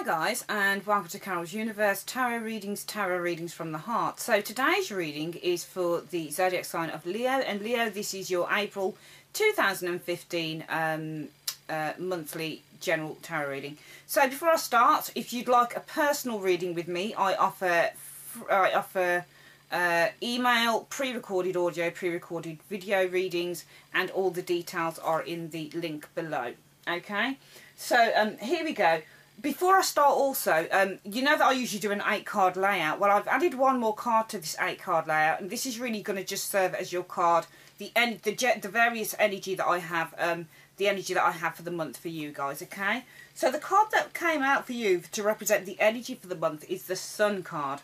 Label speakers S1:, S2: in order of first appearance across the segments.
S1: guys, and welcome to Carol's Universe Tarot Readings from the Heart. So today's reading is for the zodiac sign of Leo, and Leo, this is your April 2015 monthly general tarot reading. So before I start, if you'd like a personal reading with me, I offer email, pre-recorded audio, pre-recorded video readings, and all the details are in the link below. Okay, so here we go. Before I start also, you know that I usually do an 8-card layout. Well, I've added one more card to this 8-card layout, and this is really going to just serve as your card, the various energy that I have, the energy that I have for the month for you guys, okay? So the card that came out for you to represent the energy for the month is the Sun card.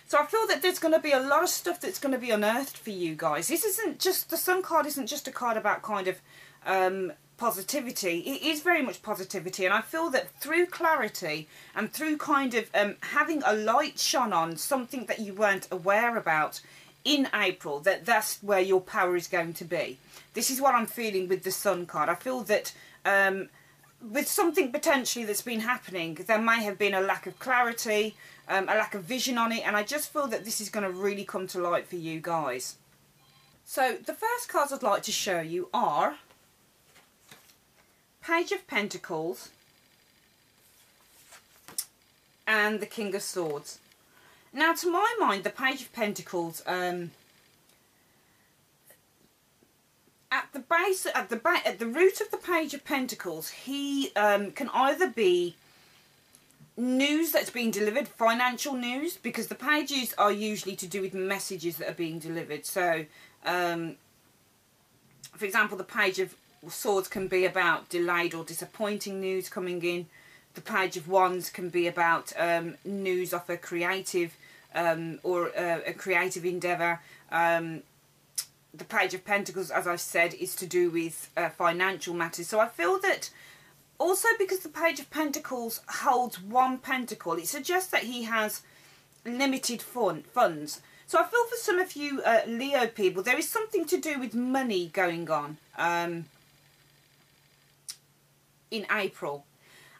S1: So I feel that there's going to be a lot of stuff that's going to be unearthed for you guys. This isn't just, the Sun card isn't just a card about kind of positivity. It is very much positivity, and I feel that through clarity and through kind of having a light shone on something that you weren't aware about in April, that's where your power is going to be. This is what I'm feeling with the Sun card. I feel that with something potentially that's been happening, there may have been a lack of clarity, a lack of vision on it, and I just feel that this is going to really come to light for you guys. So the first cards I'd like to show you are Page of Pentacles and the King of Swords. Now, to my mind, the Page of Pentacles, at the root of the Page of Pentacles, he can either be news that's being delivered, financial news, because the pages are usually to do with messages that are being delivered. So, for example, the Page of Swords can be about delayed or disappointing news coming in. The Page of Wands can be about news of a creative or a creative endeavour. The Page of Pentacles, as I've said, is to do with financial matters. So I feel that also because the Page of Pentacles holds one pentacle, it suggests that he has limited funds. So I feel for some of you Leo people, there is something to do with money going on in April,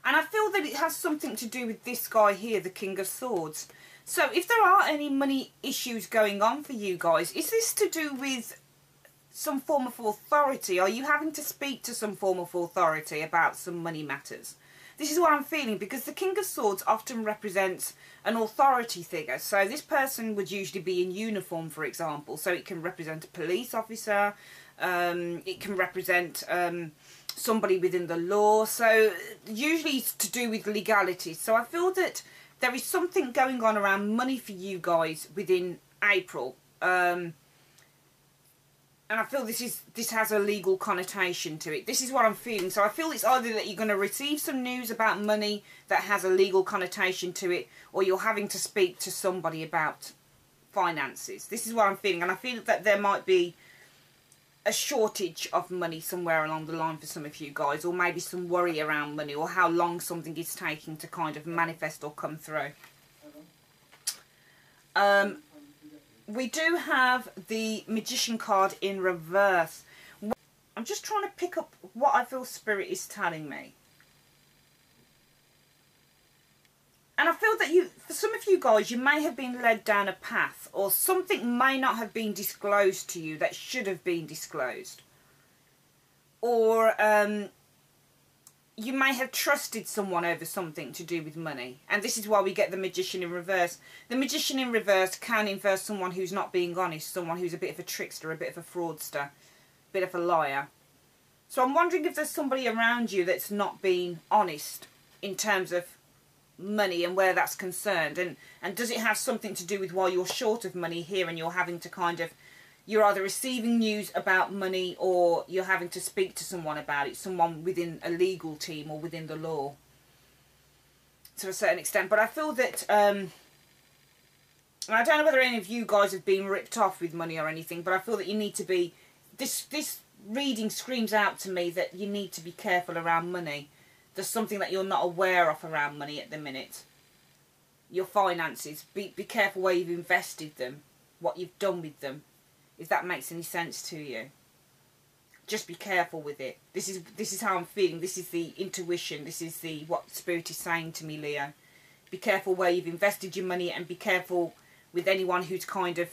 S1: and I feel that it has something to do with this guy here, the King of Swords. So if there are any money issues going on for you guys, is this to do with some form of authority? Are you having to speak to some form of authority about some money matters? This is what I'm feeling, because the King of Swords often represents an authority figure. So this person would usually be in uniform, for example. So it can represent a police officer, it can represent somebody within the law. So usually it's to do with legality. So I feel that there is something going on around money for you guys within April. And I feel this has a legal connotation to it. This is what I'm feeling. So I feel it's either that you're going to receive some news about money that has a legal connotation to it, or you're having to speak to somebody about finances. This is what I'm feeling. And I feel that there might be a shortage of money somewhere along the line for some of you guys, or maybe some worry around money, or how long something is taking to kind of manifest or come through. We do have the Magician card in reverse. I'm just trying to pick up what I feel Spirit is telling me. And I feel that for some of you guys, you may have been led down a path, or something may not have been disclosed to you that should have been disclosed. Or you may have trusted someone over something to do with money. And this is why we get the Magician in reverse. The Magician in reverse can inverse someone who's not being honest, someone who's a bit of a trickster, a bit of a fraudster, a bit of a liar. So I'm wondering if there's somebody around you that's not being honest in terms of money and where that's concerned, and does it have something to do with why you're short of money here, and you're having to kind of, you're either receiving news about money, or you're having to speak to someone about it, someone within a legal team or within the law to a certain extent. But I feel that I don't know whether any of you guys have been ripped off with money or anything, but I feel that you need to be, this reading screams out to me that you need to be careful around money. There's something that you're not aware of around money at the minute. Your finances. Be careful where you've invested them, what you've done with them, if that makes any sense to you. just be careful with it. This is how I'm feeling. This is the intuition. This is the what Spirit is saying to me, Leo. Be careful where you've invested your money, and be careful with anyone who's kind of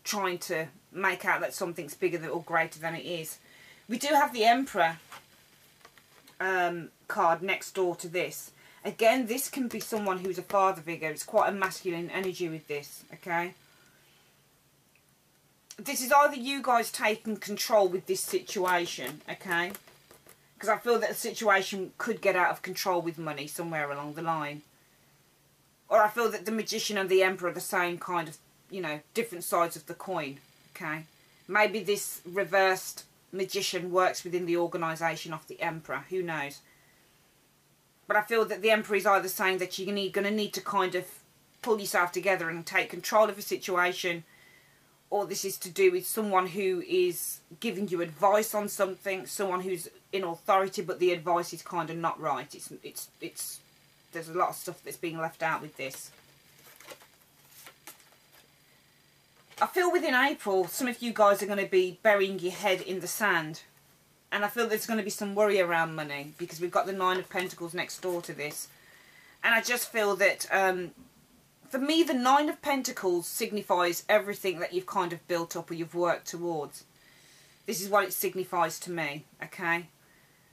S1: trying to make out that something's bigger than or greater than it is. We do have the Emperor card next door to this. Again, this can be someone who's a father figure. It's quite a masculine energy with this, okay? This is either you guys taking control with this situation, okay? Because I feel that the situation could get out of control with money somewhere along the line. Or I feel that the Magician and the Emperor are the same kind of, you know, different sides of the coin, okay? Maybe this reversed Magician works within the organisation of the Emperor, who knows? But I feel that the Emperor is either saying that you're going to need to kind of pull yourself together and take control of a situation, or this is to do with someone who is giving you advice on something, someone who's in authority, but the advice is kind of not right. It's there's a lot of stuff that's being left out with this. I feel within April, some of you guys are going to be burying your head in the sand. And I feel there's going to be some worry around money, because we've got the Nine of Pentacles next door to this. And I just feel that, for me, the Nine of Pentacles signifies everything that you've kind of built up or you've worked towards. This is what it signifies to me, okay?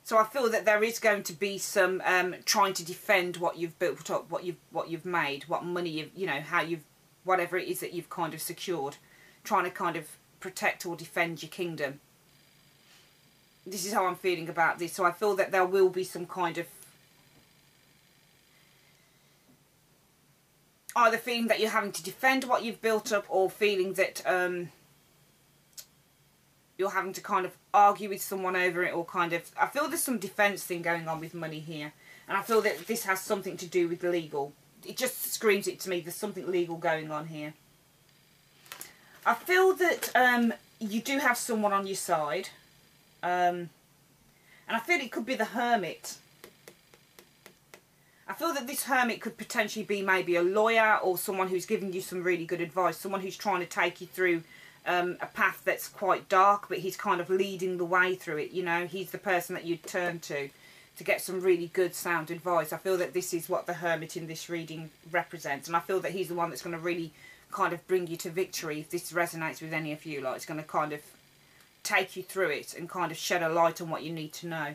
S1: So I feel that there is going to be some trying to defend what you've built up, what you've made, what money you've, you know, how you've, whatever it is that you've kind of secured, trying to kind of protect or defend your kingdom. This is how I'm feeling about this. So I feel that there will be some kind of either feeling that you're having to defend what you've built up, or feeling that you're having to kind of argue with someone over it, or kind of, I feel there's some defence thing going on with money here. And I feel that this has something to do with legal. It just screams it to me, there's something legal going on here. I feel that you do have someone on your side. And I feel it could be the Hermit. I feel that this Hermit could potentially be maybe a lawyer, or someone who's giving you some really good advice. Someone who's trying to take you through a path that's quite dark, but he's kind of leading the way through it, you know. He's the person that you'd turn to get some really good sound advice. I feel that this is what the Hermit in this reading represents. And I feel that he's the one that's going to really kind of bring you to victory if this resonates with any of you. Like, it's going to kind of take you through it and kind of shed a light on what you need to know.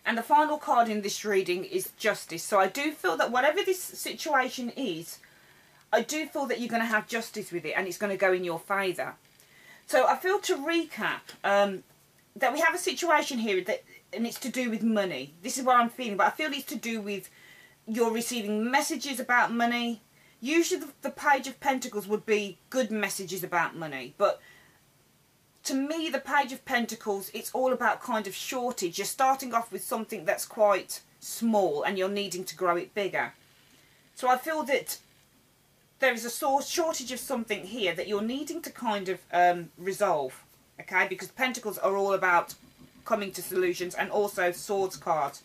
S1: And the final card in this reading is Justice. So I do feel that whatever this situation is, I do feel that you're going to have justice with it, and it's going to go in your favour. So I feel, to recap, that we have a situation here that, and it's to do with money. This is what I'm feeling, but I feel it's to do with you're receiving messages about money. Usually the Page of Pentacles would be good messages about money, but to me, the Page of Pentacles, it's all about kind of shortage. You're starting off with something that's quite small, and you're needing to grow it bigger. So I feel that there is a shortage of something here that you're needing to kind of resolve, okay? Because Pentacles are all about coming to solutions, and also Swords cards.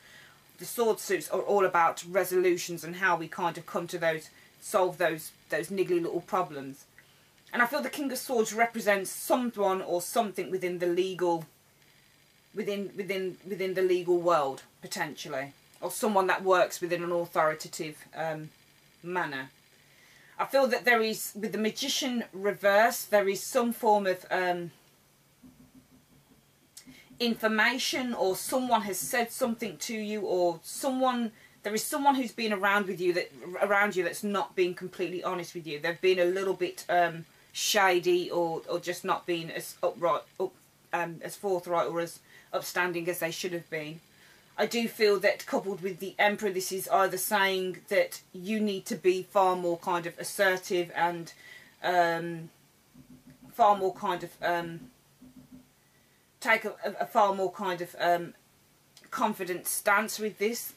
S1: The Sword suits are all about resolutions and how we kind of come to those, solve those niggly little problems. And I feel the King of Swords represents someone or something within the legal, within the legal world, potentially, or someone that works within an authoritative manner. I feel that there is, with the Magician reverse, there is some form of information, or someone has said something to you, or there is someone who's been around you that's not being completely honest with you. They've been a little bit shady, or just not being as upright, as forthright, or as upstanding as they should have been. I do feel that, coupled with the Emperor, this is either saying that you need to be far more kind of assertive and far more kind of take a far more kind of confident stance with this.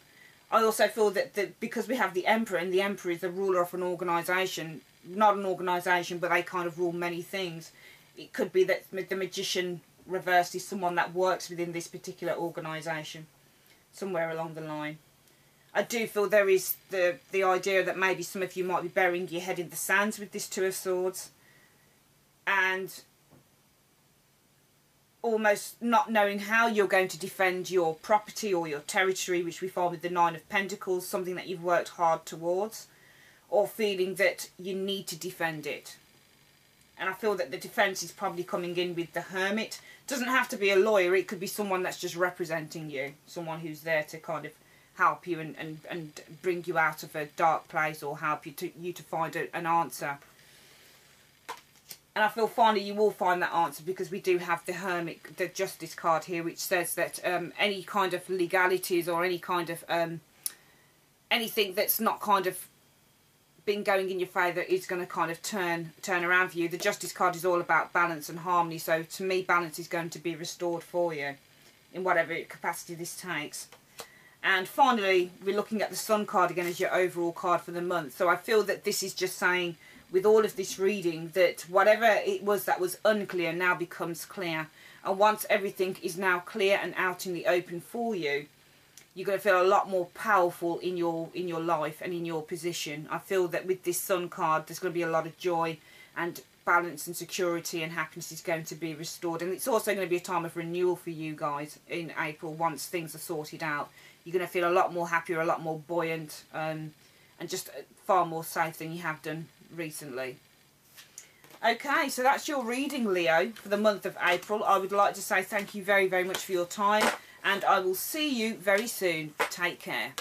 S1: I also feel that because we have the Emperor, and the Emperor is the ruler of an organisation, not an organisation, but they kind of rule many things. It could be that the Magician reversed is someone that works within this particular organisation, somewhere along the line. I do feel there is the idea that maybe some of you might be burying your head in the sands with this Two of Swords. And almost not knowing how you're going to defend your property or your territory, which we find with the Nine of Pentacles, something that you've worked hard towards, or feeling that you need to defend it. And I feel that the defence is probably coming in with the Hermit. Doesn't have to be a lawyer, it could be someone that's just representing you, someone who's there to kind of help you and bring you out of a dark place, or help you to find an answer. And I feel finally you will find that answer, because we do have the Hermit, the Justice card here, which says that any kind of legalities or any kind of anything that's not kind of been going in your favour is going to kind of turn around for you. The Justice card is all about balance and harmony, so to me balance is going to be restored for you in whatever capacity this takes. And finally we're looking at the Sun card again as your overall card for the month. So I feel that this is just saying, with all of this reading, that whatever it was that was unclear now becomes clear. And once everything is now clear and out in the open for you, you're going to feel a lot more powerful in your life and in your position. I feel that with this Sun card, there's going to be a lot of joy and balance and security, and happiness is going to be restored. And it's also going to be a time of renewal for you guys in April. Once things are sorted out, you're going to feel a lot more happier, a lot more buoyant, and just far more safe than you have done recently. Okay, so that's your reading, Leo, for the month of April. I would like to say thank you very, very much for your time, and I will see you very soon. Take care.